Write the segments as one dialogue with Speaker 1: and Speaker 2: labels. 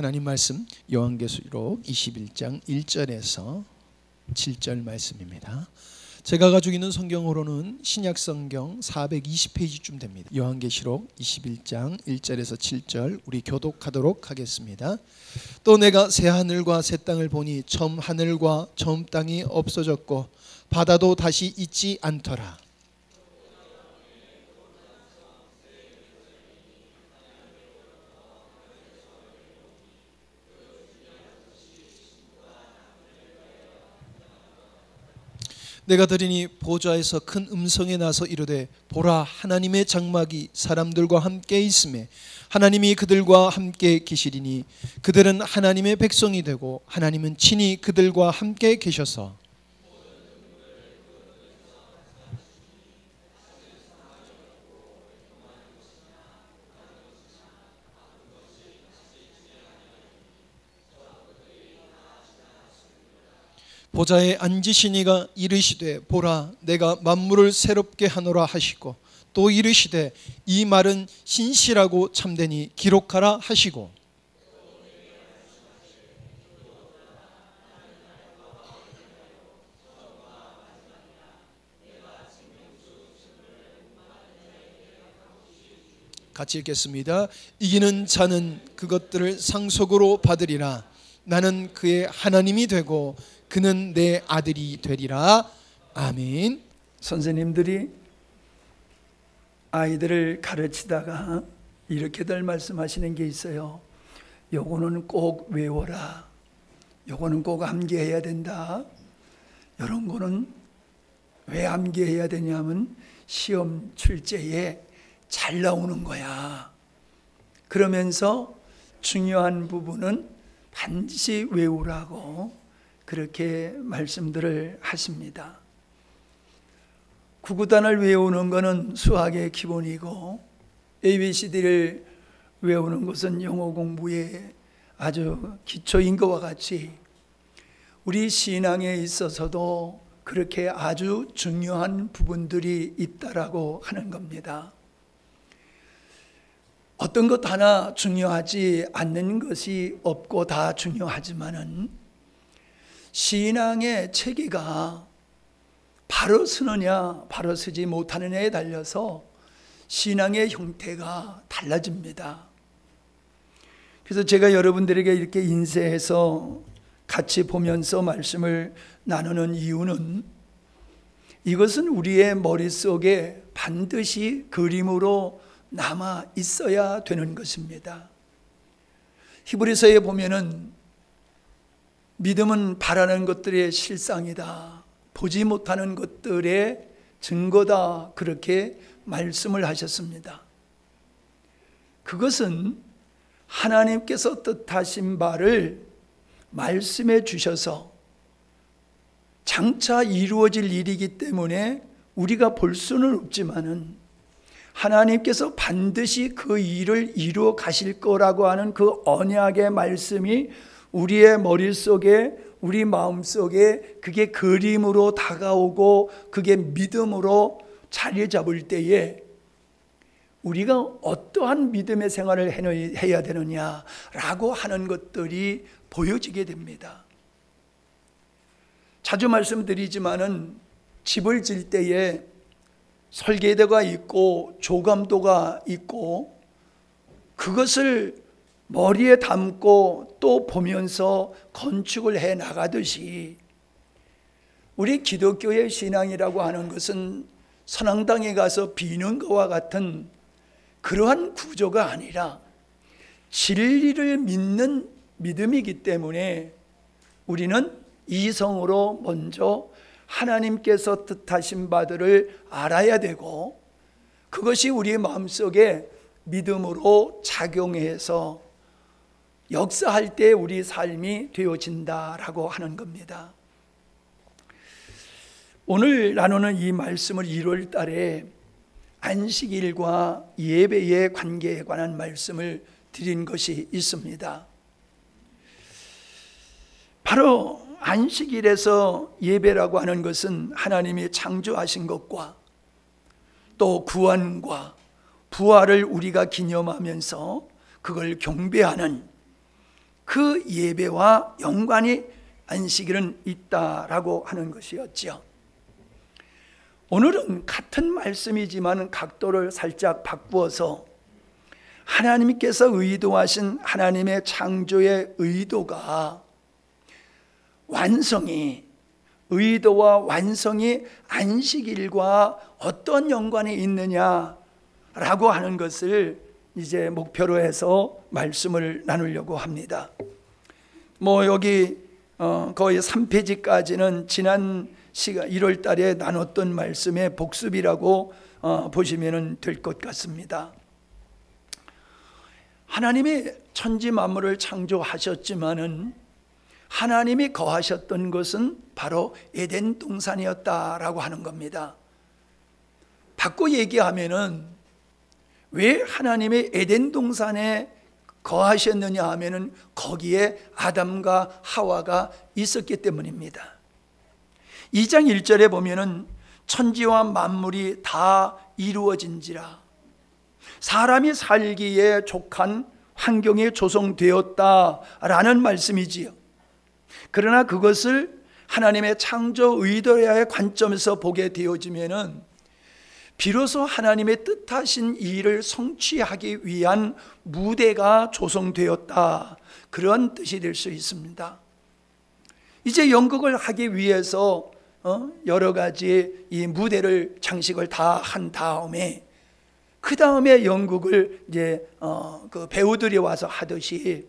Speaker 1: 하나님 말씀 요한계시록 21장 1절에서 7절 말씀입니다. 제가 가지고 있는 성경으로는 신약성경 420페이지쯤 됩니다. 요한계시록 21장 1절에서 7절 우리 교독하도록 하겠습니다. 또 내가 새 하늘과 새 땅을 보니 처음 하늘과 처음 땅이 없어졌고 바다도 다시 있지 않더라. 내가 들으니 보좌에서 큰 음성이 나서 이르되 보라 하나님의 장막이 사람들과 함께 있으매 하나님이 그들과 함께 계시리니 그들은 하나님의 백성이 되고 하나님은 친히 그들과 함께 계셔서 보좌에 앉으신 이가 이르시되 보라 내가 만물을 새롭게 하노라 하시고 또 이르시되 이 말은 신실하고 참되니 기록하라 하시고 같이 읽겠습니다. 이기는 자는 그것들을 상속으로 받으리라. 나는 그의 하나님이 되고 그는 내 아들이 되리라. 아멘.
Speaker 2: 선생님들이 아이들을 가르치다가 이렇게들 말씀하시는 게 있어요. 요거는 꼭 외워라. 요거는 꼭 암기해야 된다. 이런 거는 왜 암기해야 되냐면 시험 출제에 잘 나오는 거야. 그러면서 중요한 부분은 반드시 외우라고 그렇게 말씀들을 하십니다. 구구단을 외우는 것은 수학의 기본이고 ABCD를 외우는 것은 영어 공부의 아주 기초인 것과 같이 우리 신앙에 있어서도 그렇게 아주 중요한 부분들이 있다라고 하는 겁니다. 어떤 것 하나 중요하지 않는 것이 없고 다 중요하지만은 신앙의 체계가 바로 서느냐 바로 서지 못하느냐에 달려서 신앙의 형태가 달라집니다. 그래서 제가 여러분들에게 이렇게 인쇄해서 같이 보면서 말씀을 나누는 이유는 이것은 우리의 머릿속에 반드시 그림으로 남아 있어야 되는 것입니다. 히브리서에 보면은 믿음은 바라는 것들의 실상이다. 보지 못하는 것들의 증거다. 그렇게 말씀을 하셨습니다. 그것은 하나님께서 뜻하신 바를 말씀해 주셔서 장차 이루어질 일이기 때문에 우리가 볼 수는 없지만은 하나님께서 반드시 그 일을 이루어 가실 거라고 하는 그 언약의 말씀이 우리의 머릿속에 우리 마음속에 그게 그림으로 다가오고 그게 믿음으로 자리 잡을 때에 우리가 어떠한 믿음의 생활을 해야 되느냐라고 하는 것들이 보여지게 됩니다. 자주 말씀드리지만은 집을 질 때에 설계도가 있고 조감도가 있고 그것을 머리에 담고 또 보면서 건축을 해 나가듯이 우리 기독교의 신앙이라고 하는 것은 선앙당에 가서 비는 것과 같은 그러한 구조가 아니라 진리를 믿는 믿음이기 때문에 우리는 이성으로 먼저 하나님께서 뜻하신 바들을 알아야 되고 그것이 우리의 마음속에 믿음으로 작용해서 역사할 때 우리 삶이 되어진다라고 하는 겁니다. 오늘 나누는 이 말씀을 1월 달에 안식일과 예배의 관계에 관한 말씀을 드린 것이 있습니다. 바로 안식일에서 예배라고 하는 것은 하나님이 창조하신 것과 또 구원과 부활을 우리가 기념하면서 그걸 경배하는 그 예배와 연관이 안식일은 있다라고 하는 것이었죠. 오늘은 같은 말씀이지만 각도를 살짝 바꾸어서 하나님께서 의도하신 하나님의 창조의 의도가 의도와 완성이 안식일과 어떤 연관이 있느냐라고 하는 것을 이제 목표로 해서 말씀을 나누려고 합니다. 여기 거의 3페이지까지는 지난 시간 1월 달에 나눴던 말씀의 복습이라고 보시면 될 것 같습니다. 하나님이 천지 만물을 창조하셨지만은 하나님이 거하셨던 것은 바로 에덴 동산이었다라고 하는 겁니다. 바꿔 얘기하면은 왜 하나님이 에덴 동산에 거하셨느냐 하면은 거기에 아담과 하와가 있었기 때문입니다. 2장 1절에 보면은 천지와 만물이 다 이루어진지라 사람이 살기에 족한 환경이 조성되었다라는 말씀이지요. 그러나 그것을 하나님의 창조 의도의 관점에서 보게 되어지면은 비로소 하나님의 뜻하신 일을 성취하기 위한 무대가 조성되었다, 그런 뜻이 될 수 있습니다. 이제 연극을 하기 위해서 여러 가지 이 무대를 장식을 다 한 다음에 그 다음에 연극을 이제 그 배우들이 와서 하듯이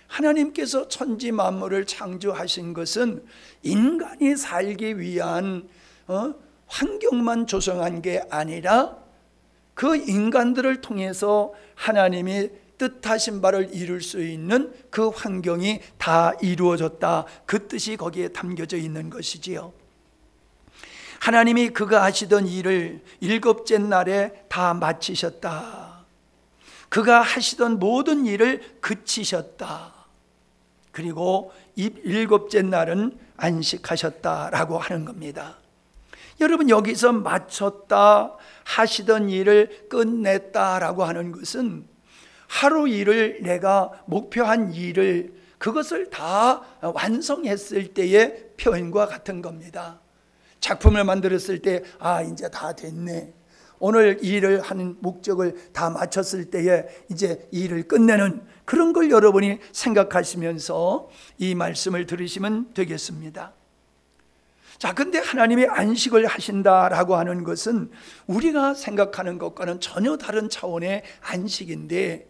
Speaker 2: 하나님께서 천지 만물을 창조하신 것은 인간이 살기 위한 환경만 조성한 게 아니라 그 인간들을 통해서 하나님이 뜻하신 바를 이룰 수 있는 그 환경이 다 이루어졌다, 그 뜻이 거기에 담겨져 있는 것이지요. 하나님이 그가 하시던 일을 7째 날에 다 마치셨다. 그가 하시던 모든 일을 그치셨다. 그리고 7째 날은 안식하셨다라고 하는 겁니다. 여러분, 여기서 마쳤다, 하시던 일을 끝냈다라고 하는 것은 하루 일을, 내가 목표한 일을, 그것을 다 완성했을 때의 표현과 같은 겁니다. 작품을 만들었을 때 이제 다 됐네, 오늘 일을 하는 목적을 다 마쳤을 때에 이제 일을 끝내는 그런 걸 여러분이 생각하시면서 이 말씀을 들으시면 되겠습니다. 자, 근데 하나님이 안식을 하신다라고 하는 것은 우리가 생각하는 것과는 전혀 다른 차원의 안식인데,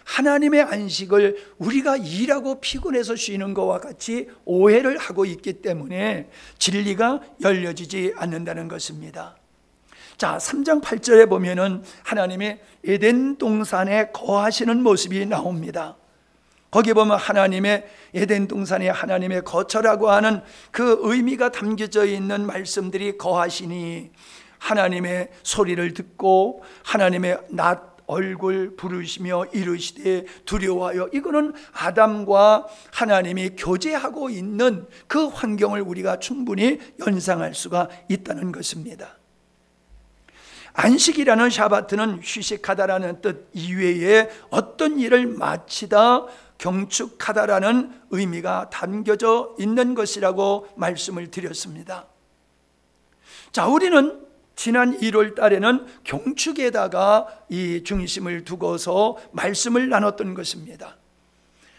Speaker 2: 하나님의 안식을 우리가 일하고 피곤해서 쉬는 것과 같이 오해를 하고 있기 때문에 진리가 열려지지 않는다는 것입니다. 자, 3장 8절에 보면은 하나님이 에덴 동산에 거하시는 모습이 나옵니다. 거기 보면 하나님의 에덴 동산에 하나님의 거처라고 하는 그 의미가 담겨져 있는 말씀들이 거하시니 하나님의 소리를 듣고 하나님의 낯 얼굴 부르시며 이르시되 두려워하여, 이거는 아담과 하나님이 교제하고 있는 그 환경을 우리가 충분히 연상할 수가 있다는 것입니다. 안식이라는 샤바트는 휴식하다라는 뜻 이외에 어떤 일을 마치다, 경축하다라는 의미가 담겨져 있는 것이라고 말씀을 드렸습니다. 자, 우리는 지난 1월 달에는 경축에다가 이 중심을 두고서 말씀을 나눴던 것입니다.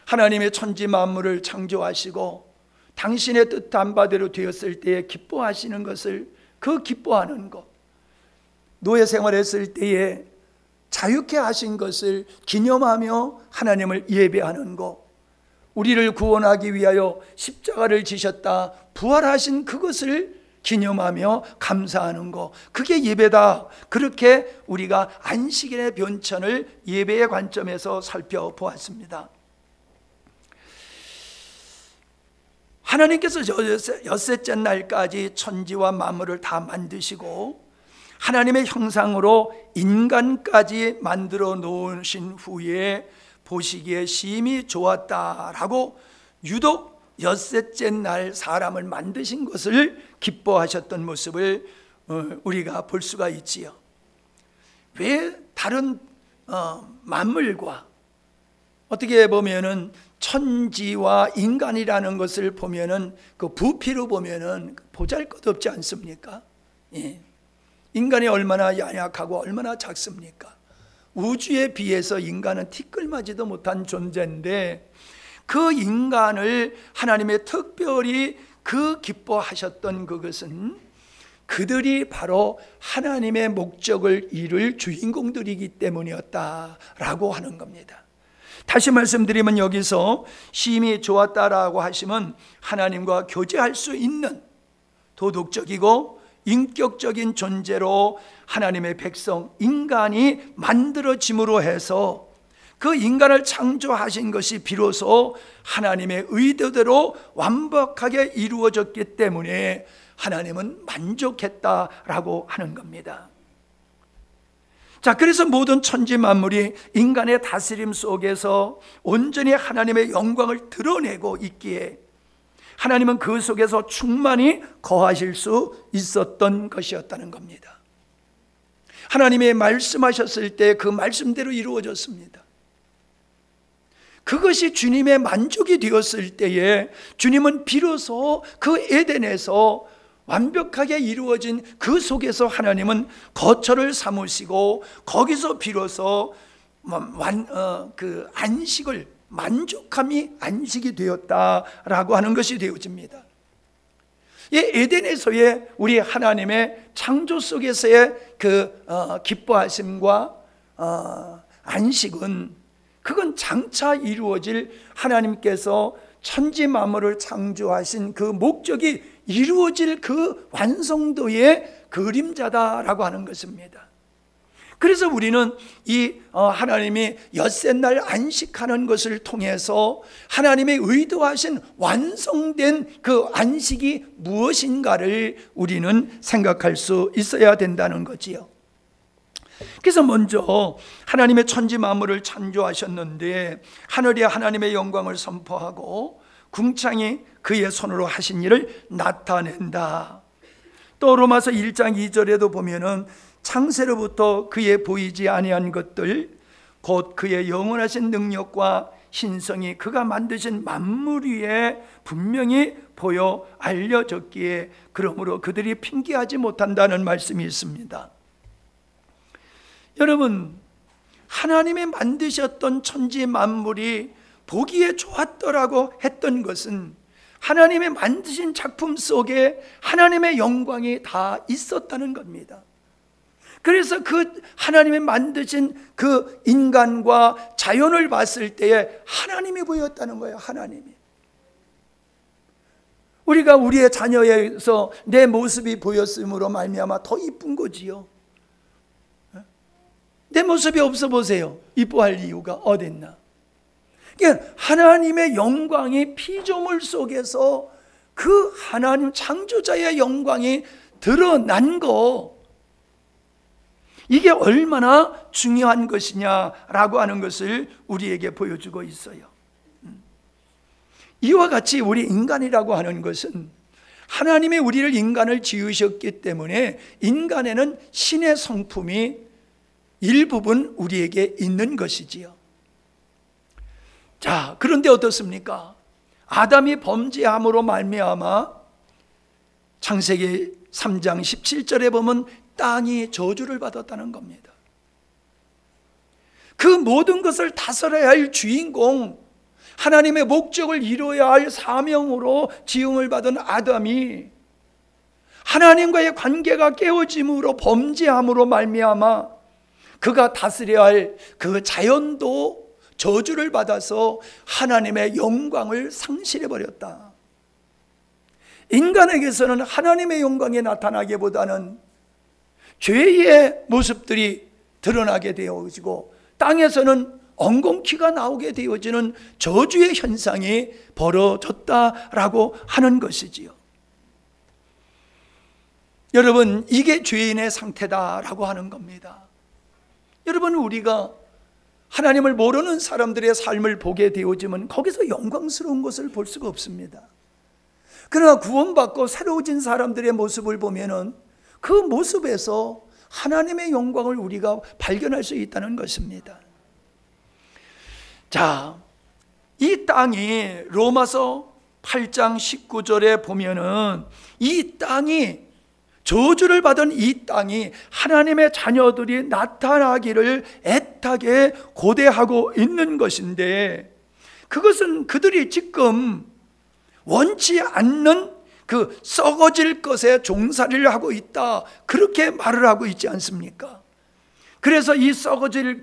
Speaker 2: 하나님의 천지 만물을 창조하시고 당신의 뜻한 바대로 되었을 때에 기뻐하시는 것을, 그 기뻐하는 것, 노예 생활했을 때에 자유케 하신 것을 기념하며 하나님을 예배하는 것, 우리를 구원하기 위하여 십자가를 지셨다, 부활하신 그것을 기념하며 감사하는 것, 그게 예배다. 그렇게 우리가 안식일의 변천을 예배의 관점에서 살펴보았습니다. 하나님께서 엿새째 날까지 천지와 만물을 다 만드시고 하나님의 형상으로 인간까지 만들어 놓으신 후에 보시기에 심히 좋았다라고 유독 엿새째 날 사람을 만드신 것을 기뻐하셨던 모습을 우리가 볼 수가 있지요. 왜 다른 만물과 어떻게 보면은 천지와 인간이라는 것을 보면은 그 부피로 보면은 보잘것없지 않습니까? 예. 인간이 얼마나 연약하고 얼마나 작습니까? 우주에 비해서 인간은 티끌맞이도 못한 존재인데 그 인간을 하나님의 특별히 그 기뻐하셨던 그것은 그들이 바로 하나님의 목적을 이룰 주인공들이기 때문이었다라고 하는 겁니다. 다시 말씀드리면 여기서 심히 좋았다라고 하시면 하나님과 교제할 수 있는 도덕적이고 인격적인 존재로 하나님의 백성 인간이 만들어짐으로 해서 그 인간을 창조하신 것이 비로소 하나님의 의도대로 완벽하게 이루어졌기 때문에 하나님은 만족했다라고 하는 겁니다. 자, 그래서 모든 천지 만물이 인간의 다스림 속에서 온전히 하나님의 영광을 드러내고 있기에 하나님은 그 속에서 충만히 거하실 수 있었던 것이었다는 겁니다. 하나님이 말씀하셨을 때 그 말씀대로 이루어졌습니다. 그것이 주님의 만족이 되었을 때에 주님은 비로소 그 에덴에서 완벽하게 이루어진 그 속에서 하나님은 거처를 삼으시고 거기서 비로소 그 안식을 만족함이 안식이 되었다라고 하는 것이 되어집니다. 이 에덴에서의 우리 하나님의 창조 속에서의 그 기뻐하심과 안식은 그건 장차 이루어질 하나님께서 천지 만물을 창조하신 그 목적이 이루어질 그 완성도의 그림자다라고 하는 것입니다. 그래서 우리는 이 하나님이 엿새날 안식하는 것을 통해서 하나님의 의도하신 완성된 그 안식이 무엇인가를 우리는 생각할 수 있어야 된다는 거지요. 그래서 먼저 하나님의 천지 만물을 창조하셨는데 하늘이 하나님의 영광을 선포하고 궁창이 그의 손으로 하신 일을 나타낸다. 또 로마서 1장 2절에도 보면은 창세로부터 그의 보이지 아니한 것들 곧 그의 영원하신 능력과 신성이 그가 만드신 만물 위에 분명히 보여 알려졌기에 그러므로 그들이 핑계하지 못한다는 말씀이 있습니다. 여러분, 하나님이 만드셨던 천지 만물이 보기에 좋았더라고 했던 것은 하나님의 만드신 작품 속에 하나님의 영광이 다 있었다는 겁니다. 그래서 그 하나님이 만드신 그 인간과 자연을 봤을 때에 하나님이 보였다는 거예요. 하나님이. 우리가 우리의 자녀에서 내 모습이 보였음으로 말미암아 더 이쁜 거지요. 내 모습이 없어 보세요. 이뻐할 이유가 어딨나? 그러니까 하나님의 영광이 피조물 속에서 그 하나님 창조자의 영광이 드러난 거, 이게 얼마나 중요한 것이냐라고 하는 것을 우리에게 보여주고 있어요. 이와 같이 우리 인간이라고 하는 것은 하나님이 우리를 인간을 지으셨기 때문에 인간에는 신의 성품이 일부분 우리에게 있는 것이지요. 자, 그런데 어떻습니까? 아담이 범죄함으로 말미암아 창세기 3장 17절에 보면 땅이 저주를 받았다는 겁니다. 그 모든 것을 다스려야 할 주인공, 하나님의 목적을 이루어야 할 사명으로 지음을 받은 아담이 하나님과의 관계가 깨어짐으로 범죄함으로 말미암아 그가 다스려야 할 그 자연도 저주를 받아서 하나님의 영광을 상실해버렸다. 인간에게서는 하나님의 영광이 나타나기보다는 죄의 모습들이 드러나게 되어지고 땅에서는 엉겅퀴가 나오게 되어지는 저주의 현상이 벌어졌다라고 하는 것이지요. 여러분, 이게 죄인의 상태다라고 하는 겁니다. 여러분, 우리가 하나님을 모르는 사람들의 삶을 보게 되어지면 거기서 영광스러운 것을 볼 수가 없습니다. 그러나 구원받고 새로워진 사람들의 모습을 보면은 그 모습에서 하나님의 영광을 우리가 발견할 수 있다는 것입니다. 자, 이 땅이 로마서 8장 19절에 보면은 이 땅이, 저주를 받은 이 땅이 하나님의 자녀들이 나타나기를 애타게 고대하고 있는 것인데, 그것은 그들이 지금 원치 않는 그 썩어질 것에 종살이를 하고 있다, 그렇게 말을 하고 있지 않습니까? 그래서 이 썩어질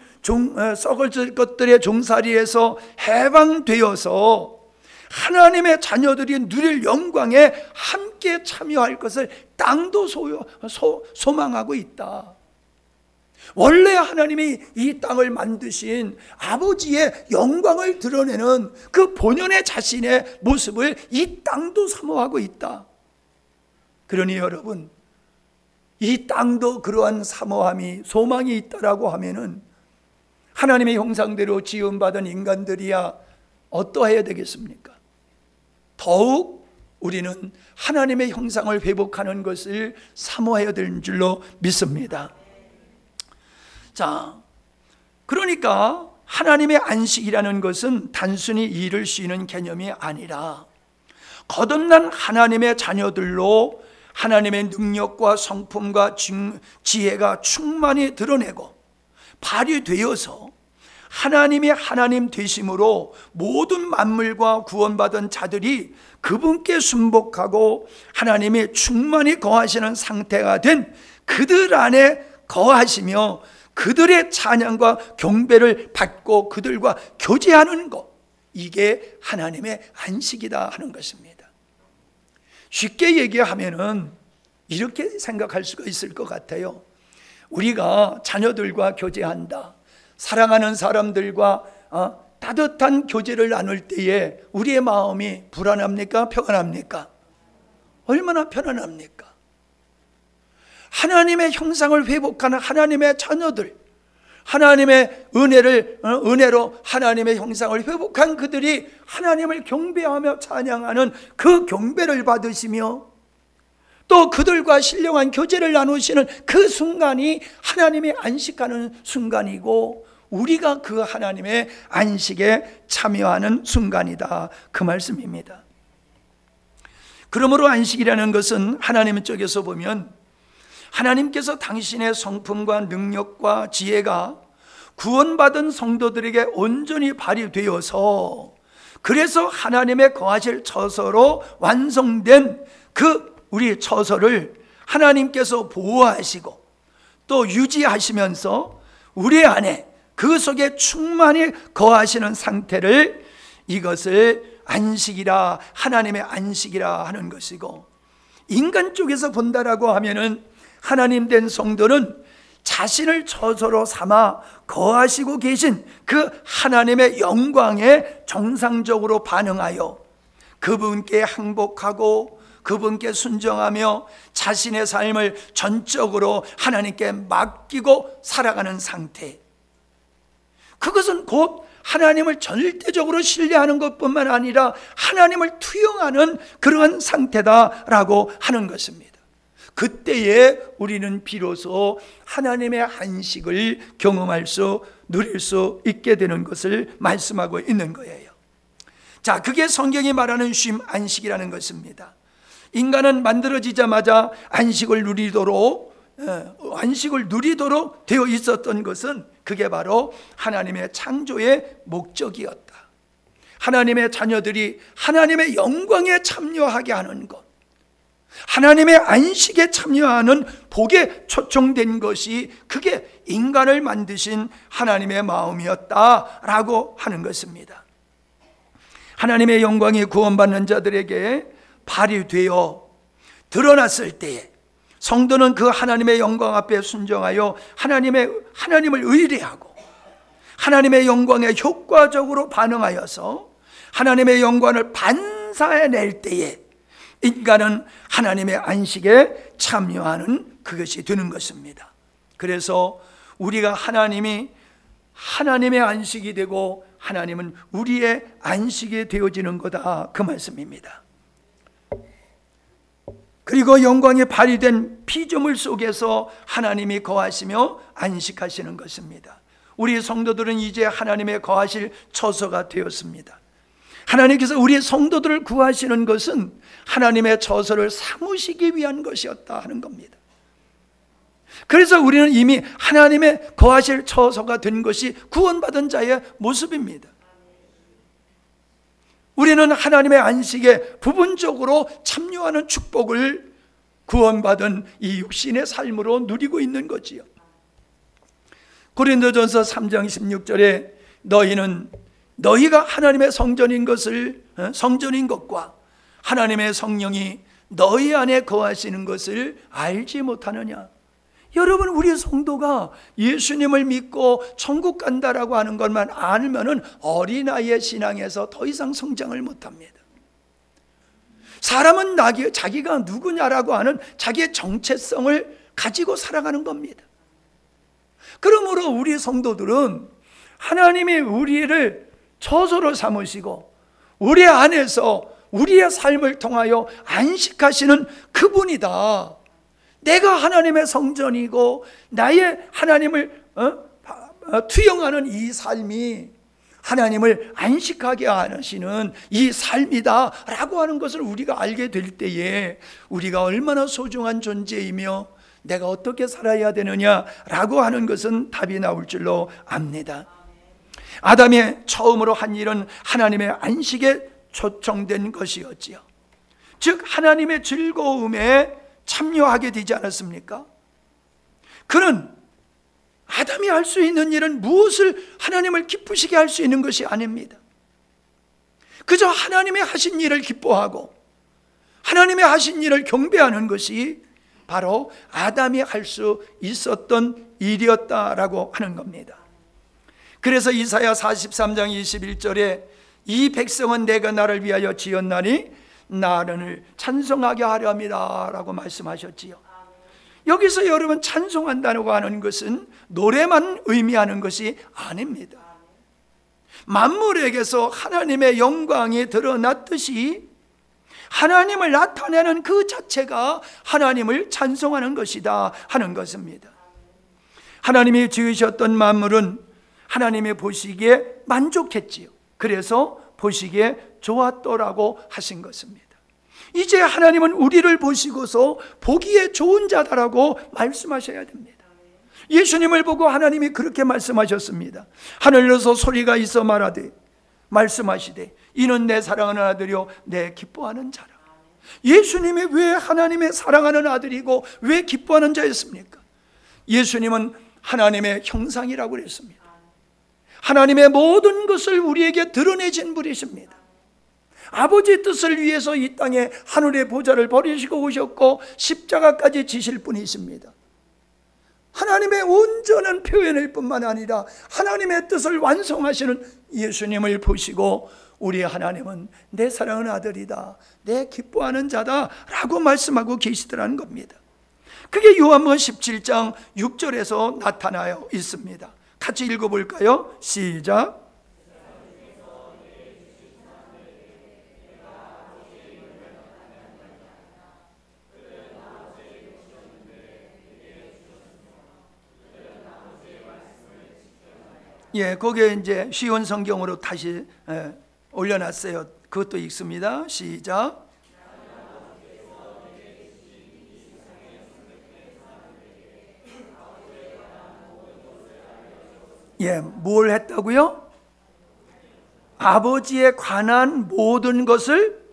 Speaker 2: 것들의 종살이에서 해방되어서 하나님의 자녀들이 누릴 영광에 함께 참여할 것을 땅도 소망하고 있다. 원래 하나님이 이 땅을 만드신 아버지의 영광을 드러내는 그 본연의 자신의 모습을 이 땅도 사모하고 있다. 그러니 여러분, 이 땅도 그러한 사모함이, 소망이 있다라고 하면은 하나님의 형상대로 지음받은 인간들이야 어떠해야 되겠습니까? 더욱 우리는 하나님의 형상을 회복하는 것을 사모해야 되는 줄로 믿습니다. 자, 그러니까 하나님의 안식이라는 것은 단순히 일을 쉬는 개념이 아니라 거듭난 하나님의 자녀들로 하나님의 능력과 성품과 지혜가 충만히 드러내고 발휘되어서 하나님이 하나님 되심으로 모든 만물과 구원받은 자들이 그분께 순복하고 하나님이 충만히 거하시는 상태가 된 그들 안에 거하시며 그들의 찬양과 경배를 받고 그들과 교제하는 것, 이게 하나님의 안식이다 하는 것입니다. 쉽게 얘기하면은 이렇게 생각할 수가 있을 것 같아요. 우리가 자녀들과 교제한다, 사랑하는 사람들과 따뜻한 교제를 나눌 때에 우리의 마음이 불안합니까? 평안합니까? 얼마나 편안합니까? 하나님의 형상을 회복하는 하나님의 자녀들, 하나님의 은혜로 하나님의 형상을 회복한 그들이 하나님을 경배하며 찬양하는 그 경배를 받으시며 또 그들과 신령한 교제를 나누시는 그 순간이 하나님의 안식하는 순간이고, 우리가 그 하나님의 안식에 참여하는 순간이다, 그 말씀입니다. 그러므로 안식이라는 것은 하나님 쪽에서 보면 하나님께서 당신의 성품과 능력과 지혜가 구원받은 성도들에게 온전히 발휘되어서, 그래서 하나님의 거하실 처소로 완성된 그 우리 처소를 하나님께서 보호하시고 또 유지하시면서 우리 안에 그 속에 충만히 거하시는 상태를, 이것을 안식이라, 하나님의 안식이라 하는 것이고, 인간 쪽에서 본다라고 하면은 하나님 된 성도는 자신을 처소로 삼아 거하시고 계신 그 하나님의 영광에 정상적으로 반응하여 그분께 항복하고 그분께 순종하며 자신의 삶을 전적으로 하나님께 맡기고 살아가는 상태, 그것은 곧 하나님을 절대적으로 신뢰하는 것뿐만 아니라 하나님을 투영하는 그러한 상태다라고 하는 것입니다. 그때에 우리는 비로소 하나님의 안식을 경험할 수, 누릴 수 있게 되는 것을 말씀하고 있는 거예요. 자, 그게 성경이 말하는 쉼, 안식이라는 것입니다. 인간은 만들어지자마자 안식을 누리도록 되어 있었던 것은 그게 바로 하나님의 창조의 목적이었다. 하나님의 자녀들이 하나님의 영광에 참여하게 하는 것, 하나님의 안식에 참여하는 복에 초청된 것이, 그게 인간을 만드신 하나님의 마음이었다라고 하는 것입니다. 하나님의 영광이 구원받는 자들에게 발휘되어 드러났을 때에 성도는 그 하나님의 영광 앞에 순종하여 하나님을 의뢰하고 하나님의 영광에 효과적으로 반응하여서 하나님의 영광을 반사해낼 때에 인간은 하나님의 안식에 참여하는 그것이 되는 것입니다. 그래서 우리가 하나님의 안식이 되고 하나님은 우리의 안식이 되어지는 거다, 그 말씀입니다. 그리고 영광이 발휘된 피조물 속에서 하나님이 거하시며 안식하시는 것입니다. 우리 성도들은 이제 하나님의 거하실 처소가 되었습니다. 하나님께서 우리 성도들을 구하시는 것은 하나님의 처소를 삼으시기 위한 것이었다 하는 겁니다. 그래서 우리는 이미 하나님의 거하실 처소가 된 것이 구원받은 자의 모습입니다. 우리는 하나님의 안식에 부분적으로 참여하는 축복을 구원받은 이 육신의 삶으로 누리고 있는 거지요. 고린도전서 3장 16절에 너희가 하나님의 성전인 것과 하나님의 성령이 너희 안에 거하시는 것을 알지 못하느냐. 여러분, 우리 성도가 예수님을 믿고 천국 간다라고 하는 것만 알면은 어린아이의 신앙에서 더 이상 성장을 못합니다. 사람은 자기가 누구냐라고 하는 자기의 정체성을 가지고 살아가는 겁니다. 그러므로 우리 성도들은 하나님이 우리를 처소로 삼으시고 우리 안에서 우리의 삶을 통하여 안식하시는 그분이다. 내가 하나님의 성전이고 나의 하나님을 투영하는 이 삶이 하나님을 안식하게 하시는 이 삶이다 라고 하는 것을 우리가 알게 될 때에 우리가 얼마나 소중한 존재이며 내가 어떻게 살아야 되느냐라고 하는 것은 답이 나올 줄로 압니다. 아담이 처음으로 한 일은 하나님의 안식에 초청된 것이었지요. 즉 하나님의 즐거움에 참여하게 되지 않았습니까? 그는 아담이 할 수 있는 일은 무엇을 하나님을 기쁘시게 할 수 있는 것이 아닙니다. 그저 하나님의 하신 일을 기뻐하고 하나님의 하신 일을 경배하는 것이 바로 아담이 할 수 있었던 일이었다라고 하는 겁니다. 그래서 이사야 43장 21절에 이 백성은 내가 나를 위하여 지었나니 나를 찬송하게 하려 합니다 라고 말씀하셨지요. 여기서 여러분, 찬송한다고 하는 것은 노래만 의미하는 것이 아닙니다. 만물에게서 하나님의 영광이 드러났듯이 하나님을 나타내는 그 자체가 하나님을 찬송하는 것이다 하는 것입니다. 하나님이 지으셨던 만물은 하나님이 보시기에 만족했지요. 그래서 보시기에 좋았더라고 하신 것입니다. 이제 하나님은 우리를 보시고서 보기에 좋은 자다라고 말씀하셔야 됩니다. 예수님을 보고 하나님이 그렇게 말씀하셨습니다. 하늘에서 소리가 있어 말씀하시되 이는 내 사랑하는 아들이요 내 기뻐하는 자라. 예수님이 왜 하나님의 사랑하는 아들이고 왜 기뻐하는 자였습니까? 예수님은 하나님의 형상이라고 그랬습니다. 하나님의 모든 것을 우리에게 드러내신 분이십니다. 아버지의 뜻을 위해서 이 땅에 하늘의 보좌를 버리시고 오셨고 십자가까지 지실 분이십니다. 하나님의 온전한 표현일 뿐만 아니라 하나님의 뜻을 완성하시는 예수님을 보시고 우리 하나님은 내 사랑하는 아들이다, 내 기뻐하는 자다 라고 말씀하고 계시더라는 겁니다. 그게 요한복음 17장 6절에서 나타나여 있습니다. 같이 읽어볼까요? 시작. 예, 거기에 이제 쉬운 성경으로 다시 올려놨어요. 그것도 읽습니다. 시작. 예, 뭘 했다고요? 아버지에 관한 모든 것을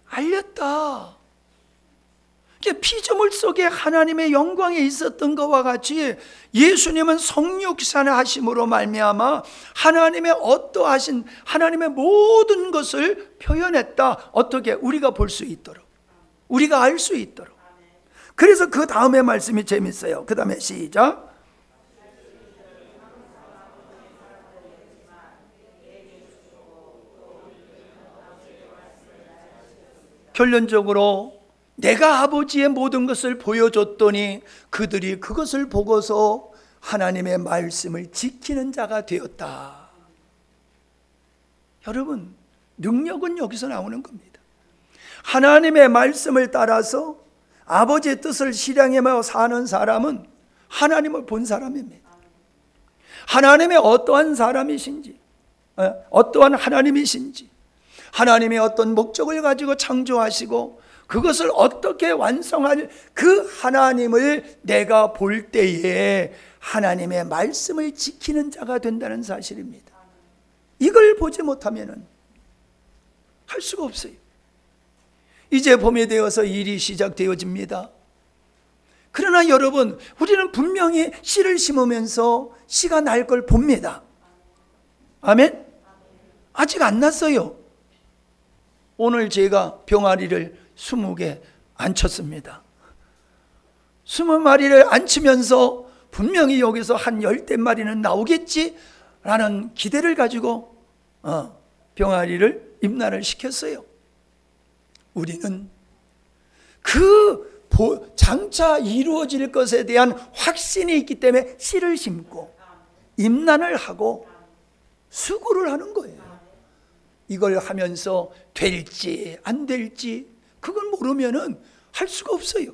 Speaker 2: 알렸다. 피조물 속에 하나님의 영광에 있었던 것과 같이 예수님은 성육신을 하심으로 말미암아 하나님의 어떠하신 하나님의 모든 것을 표현했다. 어떻게? 우리가 볼 수 있도록, 우리가 알 수 있도록. 그래서 그 다음에 말씀이 재밌어요. 그 다음에 시작. 결론적으로 내가 아버지의 모든 것을 보여줬더니 그들이 그것을 보고서 하나님의 말씀을 지키는 자가 되었다. 여러분, 능력은 여기서 나오는 겁니다. 하나님의 말씀을 따라서 아버지의 뜻을 실행하며 사는 사람은 하나님을 본 사람입니다. 하나님의 어떠한 사람이신지, 어떠한 하나님이신지, 하나님의 어떤 목적을 가지고 창조하시고 그것을 어떻게 완성할 그 하나님을 내가 볼 때에 하나님의 말씀을 지키는 자가 된다는 사실입니다. 이걸 보지 못하면 할 수가 없어요. 이제 봄이 되어서 일이 시작되어집니다. 그러나 여러분, 우리는 분명히 씨를 심으면서 씨가 날 걸 봅니다. 아멘? 아직 안 났어요. 오늘 제가 병아리를 20개 안쳤습니다. 20마리를 안치면서 분명히 여기서 한 10대 마리는 나오겠지 라는 기대를 가지고 병아리를 임란을 시켰어요. 우리는 그 장차 이루어질 것에 대한 확신이 있기 때문에 씨를 심고 임란을 하고 수고를 하는 거예요. 이걸 하면서 될지 안 될지 그걸 모르면은 할 수가 없어요.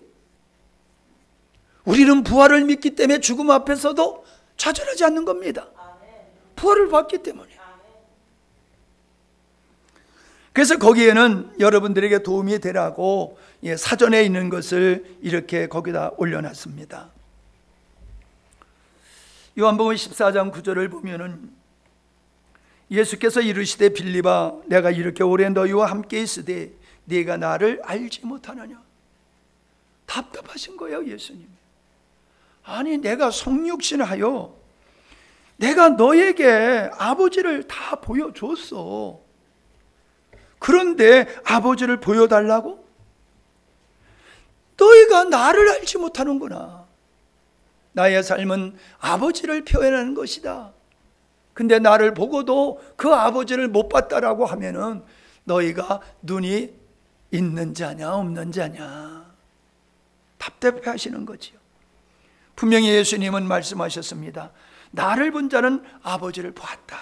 Speaker 2: 우리는 부활을 믿기 때문에 죽음 앞에서도 좌절하지 않는 겁니다. 부활을 받기 때문에. 그래서 거기에는 여러분들에게 도움이 되라고 사전에 있는 것을 이렇게 거기다 올려놨습니다. 요한복음 14장 9절을 보면은 예수께서 이르시되 빌립아 내가 이렇게 오래 너희와 함께 있으되 네가 나를 알지 못하느냐. 답답하신 거예요, 예수님. 아니 내가 성육신하여 내가 너에게 아버지를 다 보여줬어. 그런데 아버지를 보여달라고? 너희가 나를 알지 못하는구나. 나의 삶은 아버지를 표현하는 것이다. 근데 나를 보고도 그 아버지를 못 봤다라고 하면은 너희가 눈이 있는 자냐 없는 자냐 답답해 하시는 거지요. 분명히 예수님은 말씀하셨습니다. 나를 본 자는 아버지를 보았다.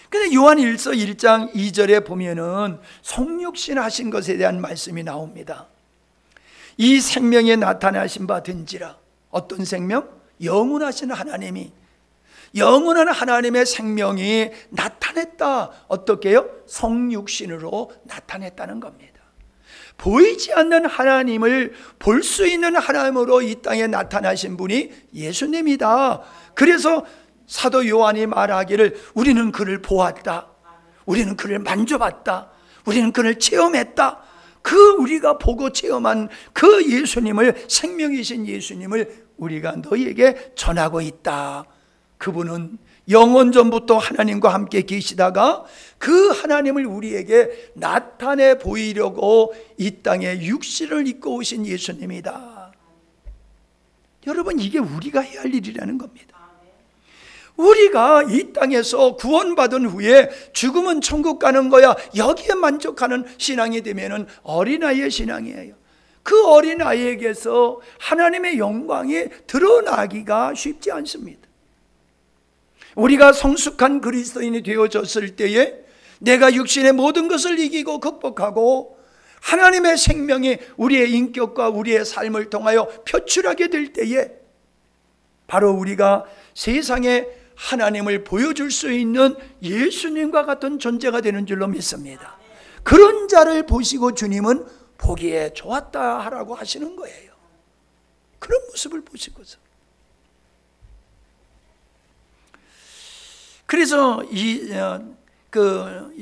Speaker 2: 근데 요한 1서 1장 2절에 보면은 성육신 하신 것에 대한 말씀이 나옵니다. 이 생명에 나타나신 바 된지라. 어떤 생명? 영원하신 하나님이, 영원한 하나님의 생명이 나타냈다. 어떻게요? 성육신으로 나타냈다는 겁니다. 보이지 않는 하나님을 볼 수 있는 하나님으로 이 땅에 나타나신 분이 예수님이다. 그래서 사도 요한이 말하기를 우리는 그를 보았다. 우리는 그를 만져봤다. 우리는 그를 체험했다. 그 우리가 보고 체험한 그 예수님을, 생명이신 예수님을 우리가 너희에게 전하고 있다. 그분은 영원 전부터 하나님과 함께 계시다가 그 하나님을 우리에게 나타내 보이려고 이 땅에 육신을 입고 오신 예수님이다. 여러분, 이게 우리가 해야 할 일이라는 겁니다. 우리가 이 땅에서 구원받은 후에 죽으면 천국 가는 거야, 여기에 만족하는 신앙이 되면은 어린아이의 신앙이에요. 그 어린아이에게서 하나님의 영광이 드러나기가 쉽지 않습니다. 우리가 성숙한 그리스도인이 되어졌을 때에 내가 육신의 모든 것을 이기고 극복하고 하나님의 생명이 우리의 인격과 우리의 삶을 통하여 표출하게 될 때에 바로 우리가 세상에 하나님을 보여줄 수 있는 예수님과 같은 존재가 되는 줄로 믿습니다. 그런 자를 보시고 주님은 보기에 좋았다 하라고 하시는 거예요. 그런 모습을 보시고서. 그래서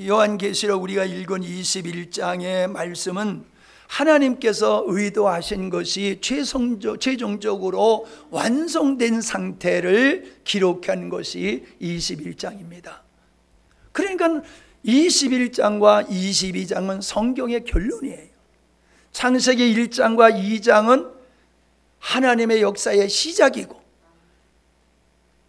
Speaker 2: 요한계시록 우리가 읽은 21장의 말씀은 하나님께서 의도하신 것이 최종적으로 완성된 상태를 기록한 것이 21장입니다. 그러니까 21장과 22장은 성경의 결론이에요. 창세기 1장과 2장은 하나님의 역사의 시작이고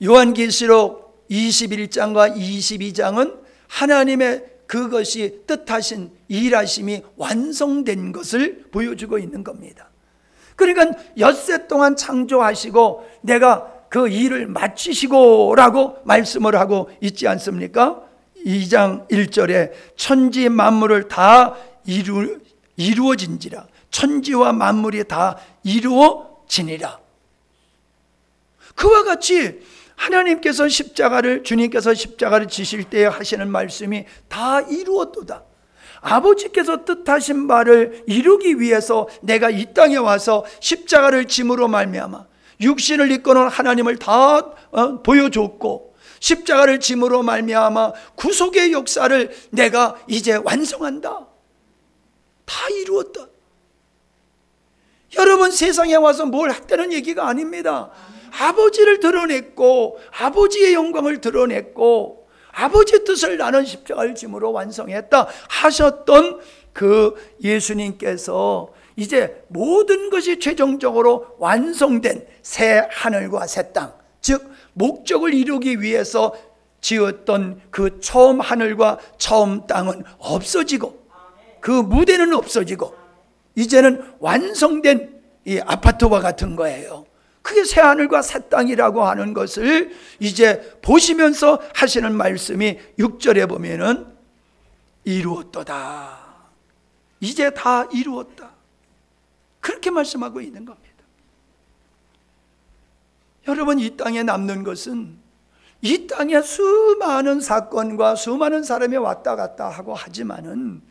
Speaker 2: 요한계시록 21장과 22장은 하나님의 그것이 뜻하신 일하심이 완성된 것을 보여주고 있는 겁니다. 그러니까 엿새 동안 창조하시고 내가 그 일을 마치시고 라고 말씀을 하고 있지 않습니까? 2장 1절에 천지 만물을 다 이루어진지라. 천지와 만물이 다 이루어지니라. 그와 같이 하나님께서 주님께서 십자가를 지실 때에 하시는 말씀이 다 이루었도다. 아버지께서 뜻하신 바를 이루기 위해서 내가 이 땅에 와서 십자가를 짐으로 말미암아 육신을 입고는 하나님을 다 보여줬고, 십자가를 짐으로 말미암아 구속의 역사를 내가 이제 완성한다. 다 이루었다. 여러분, 세상에 와서 뭘 했다는 얘기가 아닙니다. 아버지를 드러냈고, 아버지의 영광을 드러냈고, 아버지의 뜻을 나는 십자가를 짐으로 완성했다 하셨던 그 예수님께서 이제 모든 것이 최종적으로 완성된 새 하늘과 새 땅, 즉 목적을 이루기 위해서 지었던 그 처음 하늘과 처음 땅은 없어지고, 그 무대는 없어지고, 이제는 완성된 이 아파트와 같은 거예요. 그게 새 하늘과 새 땅이라고 하는 것을 이제 보시면서 하시는 말씀이 6절에 보면은 이루었도다. 이제 다 이루었다. 그렇게 말씀하고 있는 겁니다. 여러분, 이 땅에 남는 것은 이 땅에 수많은 사건과 수많은 사람이 왔다 갔다 하고 하지만은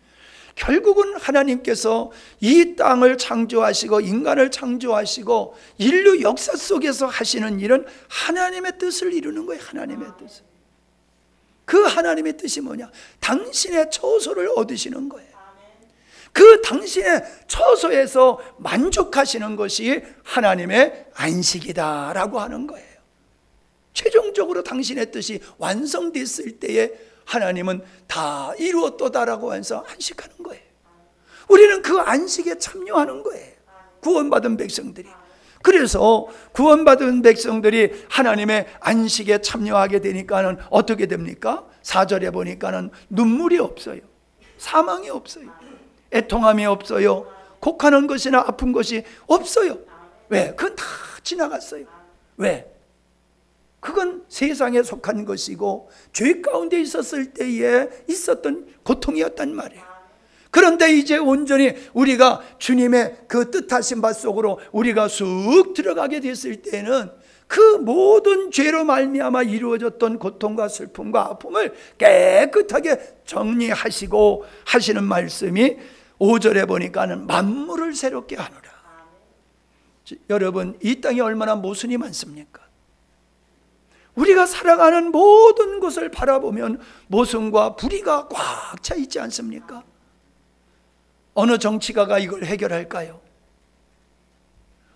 Speaker 2: 결국은 하나님께서 이 땅을 창조하시고 인간을 창조하시고 인류 역사 속에서 하시는 일은 하나님의 뜻을 이루는 거예요. 하나님의 뜻을. 그 하나님의 뜻이 뭐냐? 당신의 처소를 얻으시는 거예요. 그 당신의 처소에서 만족하시는 것이 하나님의 안식이다라고 하는 거예요. 최종적으로 당신의 뜻이 완성됐을 때에 하나님은 다 이루었도다라고 해서 안식하는 거예요. 우리는 그 안식에 참여하는 거예요. 구원받은 백성들이. 그래서 구원받은 백성들이 하나님의 안식에 참여하게 되니까는 어떻게 됩니까? 4절에 보니까는 눈물이 없어요. 사망이 없어요. 애통함이 없어요. 곡하는 것이나 아픈 것이 없어요. 왜? 그건 다 지나갔어요. 왜? 그건 세상에 속한 것이고 죄 가운데 있었을 때에 있었던 고통이었단 말이에요. 그런데 이제 온전히 우리가 주님의 그 뜻하신 바 속으로 우리가 쑥 들어가게 됐을 때는 그 모든 죄로 말미암아 이루어졌던 고통과 슬픔과 아픔을 깨끗하게 정리하시고 하시는 말씀이 5절에 보니까는 만물을 새롭게 하노라. 여러분, 이 땅에 얼마나 모순이 많습니까? 우리가 살아가는 모든 것을 바라보면 모순과 불의가 꽉 차 있지 않습니까? 어느 정치가가 이걸 해결할까요?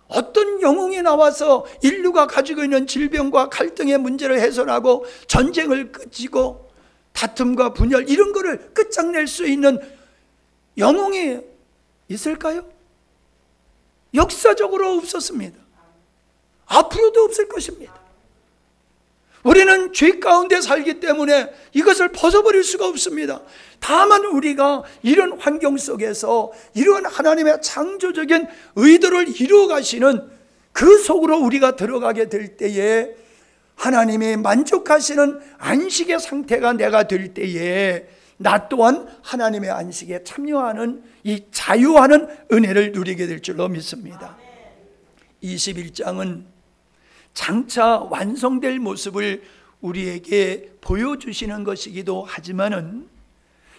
Speaker 2: 어떤 영웅이 나와서 인류가 가지고 있는 질병과 갈등의 문제를 해소하고 전쟁을 그치고 다툼과 분열 이런 거를 끝장낼 수 있는 영웅이 있을까요? 역사적으로 없었습니다. 앞으로도 없을 것입니다. 우리는 죄 가운데 살기 때문에 이것을 벗어버릴 수가 없습니다. 다만 우리가 이런 환경 속에서 이런 하나님의 창조적인 의도를 이루어 가시는 그 속으로 우리가 들어가게 될 때에 하나님이 만족하시는 안식의 상태가 내가 될 때에 나 또한 하나님의 안식에 참여하는 이 자유하는 은혜를 누리게 될 줄로 믿습니다. 21장은 장차 완성될 모습을 우리에게 보여주시는 것이기도 하지만은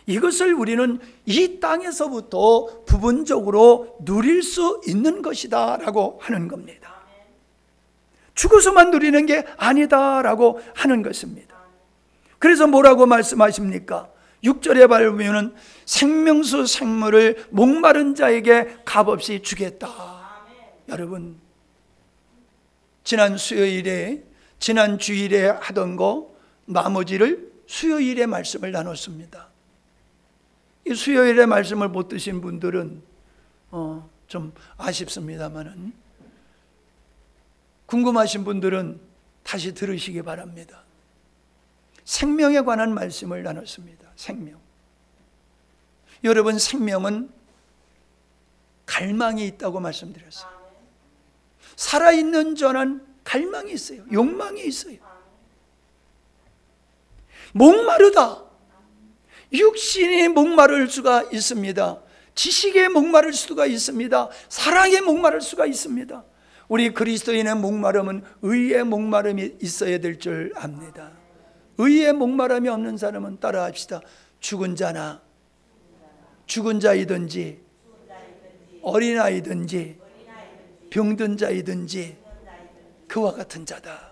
Speaker 2: 이것을 우리는 이 땅에서부터 부분적으로 누릴 수 있는 것이다 라고 하는 겁니다. 죽어서만 누리는 게 아니다 라고 하는 것입니다. 그래서 뭐라고 말씀하십니까? 6절에 보면 생명수 생물을 목마른 자에게 값없이 주겠다. 여러분, 지난 주일에 하던 거 나머지를 수요일에 말씀을 나눴습니다. 이 수요일에 말씀을 못 드신 분들은 좀 아쉽습니다만은 궁금하신 분들은 다시 들으시기 바랍니다. 생명에 관한 말씀을 나눴습니다. 생명. 여러분, 생명은 갈망이 있다고 말씀드렸어요. 살아있는 자는 갈망이 있어요. 욕망이 있어요. 목마르다. 육신이 목마를 수가 있습니다. 지식에 목마를 수가 있습니다. 사랑에 목마를 수가 있습니다. 우리 그리스도인의 목마름은 의의 목마름이 있어야 될 줄 압니다. 의의 목마름이 없는 사람은 따라합시다. 죽은 자나 죽은 자이든지 어린아이든지 병든 자이든지 그와 같은 자다.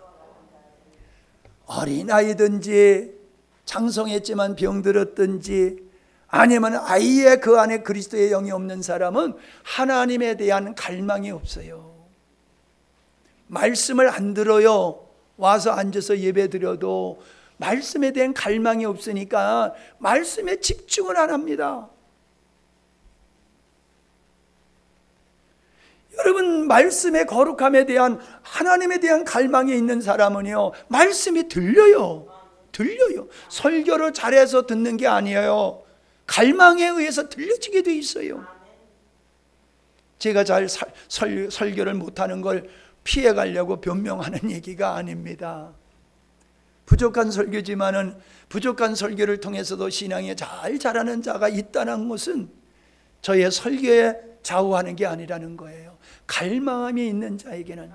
Speaker 2: 어린아이든지 장성했지만 병들었든지 아니면 아예 그 안에 그리스도의 영이 없는 사람은 하나님에 대한 갈망이 없어요. 말씀을 안 들어요. 와서 앉아서 예배 드려도 말씀에 대한 갈망이 없으니까 말씀에 집중을 안 합니다. 여러분, 말씀의 거룩함에 대한, 하나님에 대한 갈망이 있는 사람은요, 말씀이 들려요. 설교를 잘해서 듣는 게 아니에요. 갈망에 의해서 들려지게 돼 있어요. 제가 잘 설교를 못하는 걸 피해가려고 변명하는 얘기가 아닙니다. 부족한 설교지만은 부족한 설교를 통해서도 신앙에 잘 자라는 자가 있다는 것은 저의 설교에 좌우하는 게 아니라는 거예요. 갈망함이 있는 자에게는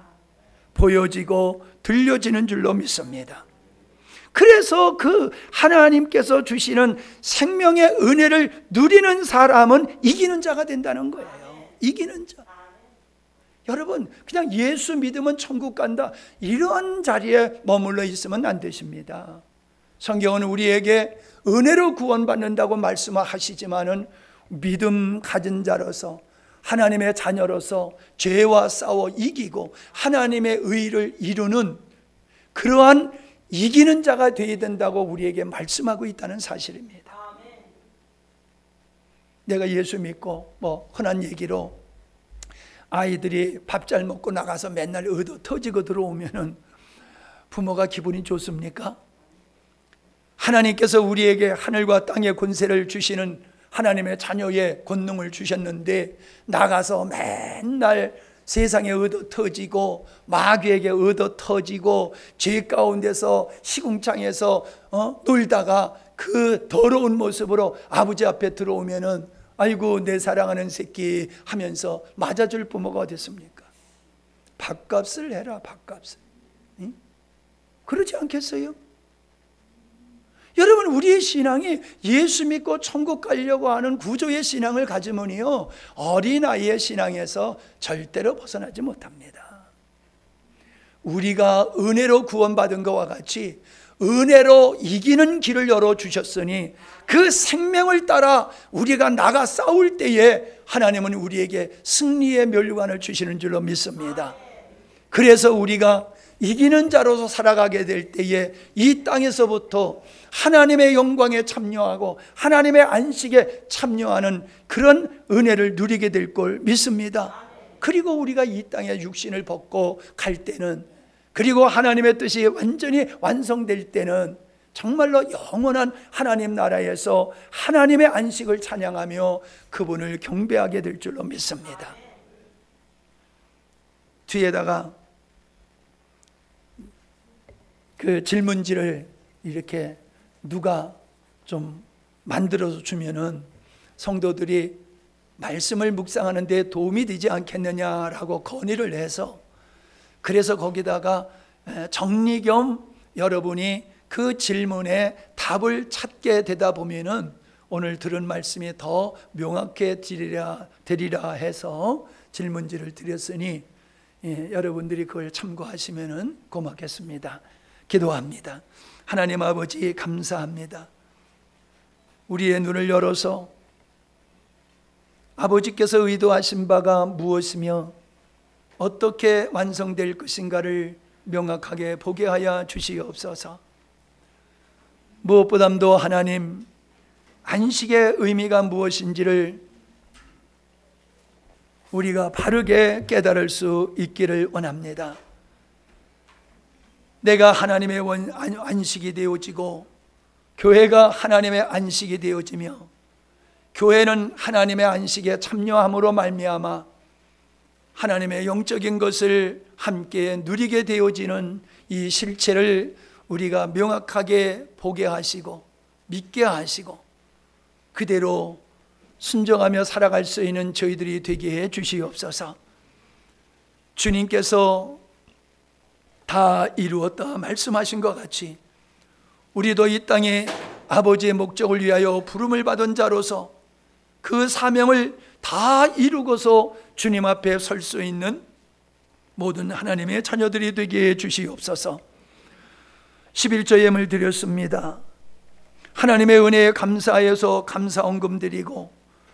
Speaker 2: 보여지고 들려지는 줄로 믿습니다. 그래서 그 하나님께서 주시는 생명의 은혜를 누리는 사람은 이기는 자가 된다는 거예요. 이기는 자. 여러분, 그냥 예수 믿으면 천국 간다, 이런 자리에 머물러 있으면 안 되십니다. 성경은 우리에게 은혜로 구원받는다고 말씀하시지만은 믿음 가진 자로서, 하나님의 자녀로서 죄와 싸워 이기고 하나님의 의를 이루는 그러한 이기는 자가 되어야 된다고 우리에게 말씀하고 있다는 사실입니다. 내가 예수 믿고 흔한 얘기로 아이들이 밥 잘 먹고 나가서 맨날 얻어 터지고 들어오면은 부모가 기분이 좋습니까? 하나님께서 우리에게 하늘과 땅의 권세를 주시는 하나님의 자녀의 권능을 주셨는데 나가서 맨날 세상에 얻어 터지고 마귀에게 얻어 터지고 죄 가운데서 시궁창에서 놀다가 그 더러운 모습으로 아버지 앞에 들어오면은 아이고 내 사랑하는 새끼 하면서 맞아줄 부모가 어디 있습니까? 밥값을 해라, 밥값을. 응? 그러지 않겠어요? 여러분, 우리의 신앙이 예수 믿고 천국 가려고 하는 구조의 신앙을 가지면요, 어린아이의 신앙에서 절대로 벗어나지 못합니다. 우리가 은혜로 구원받은 것과 같이 은혜로 이기는 길을 열어주셨으니 그 생명을 따라 우리가 나가 싸울 때에 하나님은 우리에게 승리의 멸관을 주시는 줄로 믿습니다. 그래서 우리가 이기는 자로서 살아가게 될 때에 이 땅에서부터 하나님의 영광에 참여하고 하나님의 안식에 참여하는 그런 은혜를 누리게 될 걸 믿습니다. 그리고 우리가 이 땅에 육신을 벗고 갈 때는, 그리고 하나님의 뜻이 완전히 완성될 때는 정말로 영원한 하나님 나라에서 하나님의 안식을 찬양하며 그분을 경배하게 될 줄로 믿습니다. 뒤에다가 그 질문지를 이렇게 누가 좀 만들어서 주면은 성도들이 말씀을 묵상하는 데 도움이 되지 않겠느냐라고 건의를 해서, 그래서 거기다가 정리 겸 여러분이 그 질문에 답을 찾게 되다 보면은 오늘 들은 말씀이 더 명확해 되리라 해서 질문지를 드렸으니 여러분들이 그걸 참고하시면은 고맙겠습니다. 기도합니다. 하나님 아버지, 감사합니다. 우리의 눈을 열어서 아버지께서 의도하신 바가 무엇이며 어떻게 완성될 것인가를 명확하게 보게 하여 주시옵소서. 무엇보다도 하나님, 안식의 의미가 무엇인지를 우리가 바르게 깨달을 수 있기를 원합니다. 내가 하나님의 안식이 되어지고 교회가 하나님의 안식이 되어지며 교회는 하나님의 안식에 참여함으로 말미암아 하나님의 영적인 것을 함께 누리게 되어지는 이 실체를 우리가 명확하게 보게 하시고 믿게 하시고 그대로 순종하며 살아갈 수 있는 저희들이 되게 해 주시옵소서. 주님께서 다 이루었다 말씀하신 것 같이 우리도 이 땅에 아버지의 목적을 위하여 부름을 받은 자로서 그 사명을 다 이루고서 주님 앞에 설 수 있는 모든 하나님의 자녀들이 되게 해 주시옵소서. 11조 예물 드렸습니다. 하나님의 은혜에 감사해서 감사헌금 드리고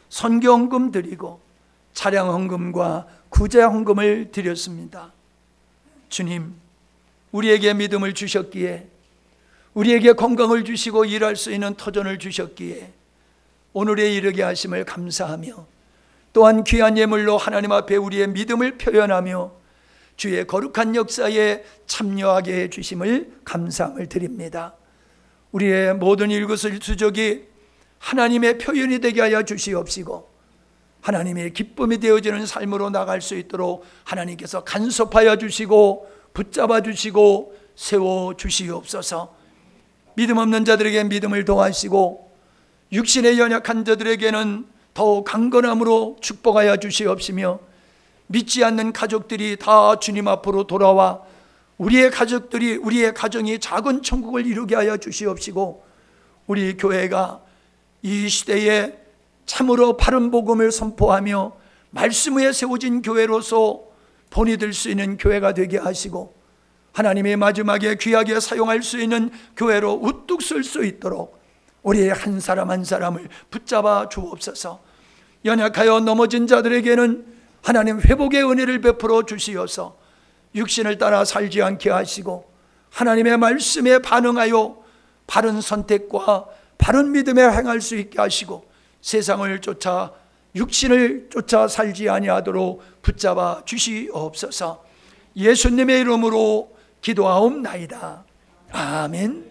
Speaker 2: 선교헌금 드리고 차량헌금과 구제헌금을 드렸습니다. 주님, 우리에게 믿음을 주셨기에, 우리에게 건강을 주시고 일할 수 있는 터전을 주셨기에 오늘에 이르게 하심을 감사하며, 또한 귀한 예물로 하나님 앞에 우리의 믿음을 표현하며 주의 거룩한 역사에 참여하게 해주심을 감사함을 드립니다. 우리의 모든 일거수일투족이 하나님의 표현이 되게 하여 주시옵시고 하나님의 기쁨이 되어지는 삶으로 나갈 수 있도록 하나님께서 간섭하여 주시고 붙잡아 주시고 세워 주시옵소서. 믿음 없는 자들에게 믿음을 더하시고 육신의 연약한 자들에게는 더욱 강건함으로 축복하여 주시옵시며, 믿지 않는 가족들이 다 주님 앞으로 돌아와 우리의 가정이 작은 천국을 이루게 하여 주시옵시고, 우리 교회가 이 시대에 참으로 바른 복음을 선포하며 말씀 위에 세워진 교회로서 본이 될 수 있는 교회가 되게 하시고 하나님의 마지막에 귀하게 사용할 수 있는 교회로 우뚝 설 수 있도록 우리의 한 사람 한 사람을 붙잡아 주옵소서. 연약하여 넘어진 자들에게는 하나님 회복의 은혜를 베풀어 주시어서 육신을 따라 살지 않게 하시고 하나님의 말씀에 반응하여 바른 선택과 바른 믿음에 행할 수 있게 하시고 세상을 쫓아 육신을 쫓아 살지 아니하도록 붙잡아 주시옵소서. 예수님의 이름으로 기도하옵나이다. 아멘.